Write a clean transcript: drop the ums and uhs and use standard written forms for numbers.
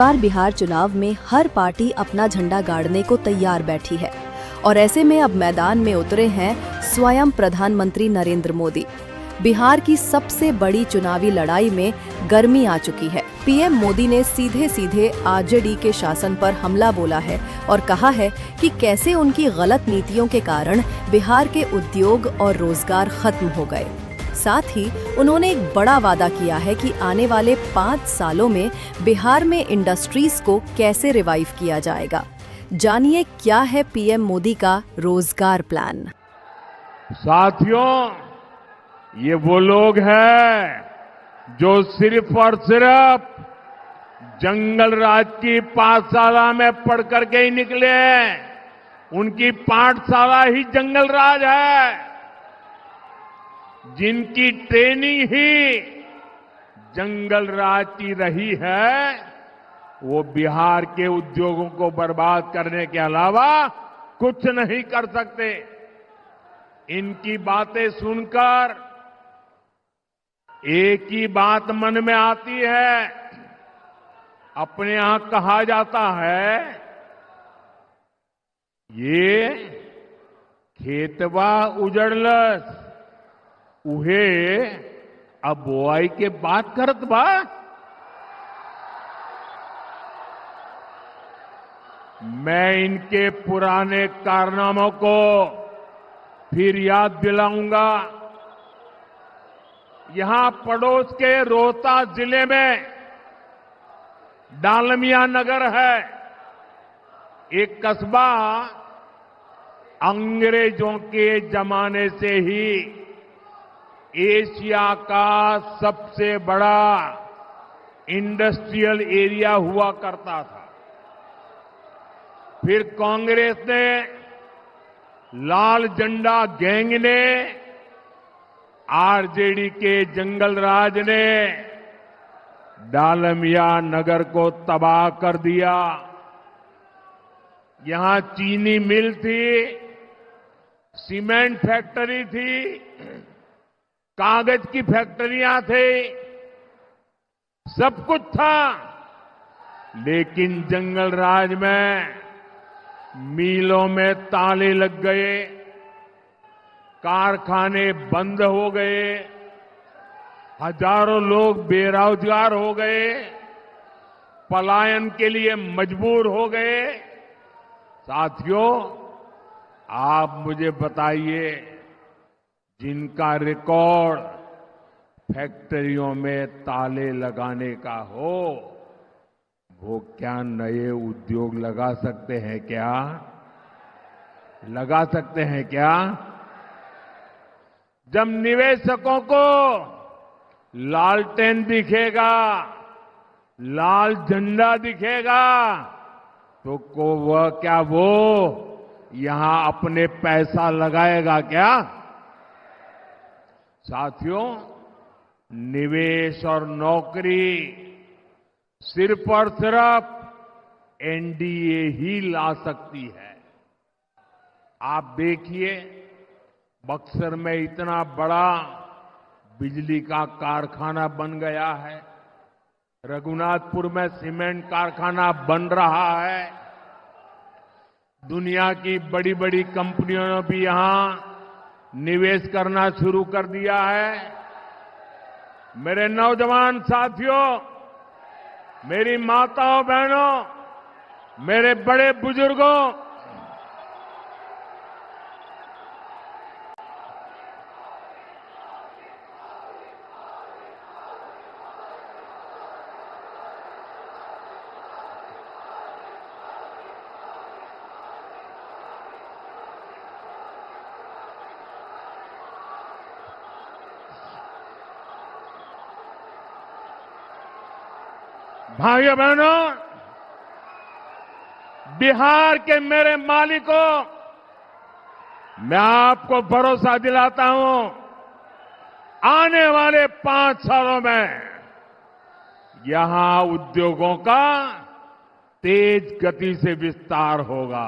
बार बिहार चुनाव में हर पार्टी अपना झंडा गाड़ने को तैयार बैठी है और ऐसे में अब मैदान में उतरे हैं स्वयं प्रधानमंत्री नरेंद्र मोदी। बिहार की सबसे बड़ी चुनावी लड़ाई में गर्मी आ चुकी है। पीएम मोदी ने सीधे सीधे आरजेडी के शासन पर हमला बोला है और कहा है कि कैसे उनकी गलत नीतियों के कारण बिहार के उद्योग और रोजगार खत्म हो गए। साथ ही उन्होंने एक बड़ा वादा किया है कि आने वाले 5 सालों में बिहार में इंडस्ट्रीज को कैसे रिवाइव किया जाएगा। जानिए क्या है पीएम मोदी का रोजगार प्लान। साथियों, ये वो लोग हैं जो सिर्फ और सिर्फ जंगल राज की पाठशाला में पढ़ करके ही निकले हैं। उनकी पाठशाला ही जंगल राज है, जिनकी ट्रेनिंग ही जंगल राज की रही है। वो बिहार के उद्योगों को बर्बाद करने के अलावा कुछ नहीं कर सकते। इनकी बातें सुनकर एक ही बात मन में आती है। अपने यहां कहा जाता है, ये खेतवा उजड़लस उहे अब बोआई के बात करत बा। मैं इनके पुराने कारनामों को फिर याद दिलाऊंगा। यहां पड़ोस के रोहतास जिले में डालमिया नगर है, एक कस्बा अंग्रेजों के जमाने से ही एशिया का सबसे बड़ा इंडस्ट्रियल एरिया हुआ करता था। फिर कांग्रेस ने, लाल झंडा गैंग ने, आरजेडी के जंगल राज ने डालमिया नगर को तबाह कर दिया। यहां चीनी मिल थी, सीमेंट फैक्ट्री थी, कागज की फैक्ट्रियां थी, सब कुछ था। लेकिन जंगल राज में मिलों में ताले लग गए, कारखाने बंद हो गए, हजारों लोग बेरोजगार हो गए, पलायन के लिए मजबूर हो गए। साथियों, आप मुझे बताइए, जिनका रिकॉर्ड फैक्ट्रियों में ताले लगाने का हो, वो क्या नए उद्योग लगा सकते हैं क्या? लगा सकते हैं क्या? जब निवेशकों को लालटेन दिखेगा, लाल झंडा दिखेगा, तो वो यहां अपने पैसा लगाएगा क्या? साथियों, निवेश और नौकरी सिर्फ और सिर्फ एनडीए ही ला सकती है। आप देखिए, बक्सर में इतना बड़ा बिजली का कारखाना बन गया है, रघुनाथपुर में सीमेंट कारखाना बन रहा है, दुनिया की बड़ी बड़ी कंपनियों ने भी यहां निवेश करना शुरू कर दिया है। मेरे नौजवान साथियों, मेरी माताओं बहनों, मेरे बड़े बुजुर्गों, भाइयों बहनों, बिहार के मेरे मालिकों, मैं आपको भरोसा दिलाता हूं, आने वाले 5 सालों में यहां उद्योगों का तेज गति से विस्तार होगा।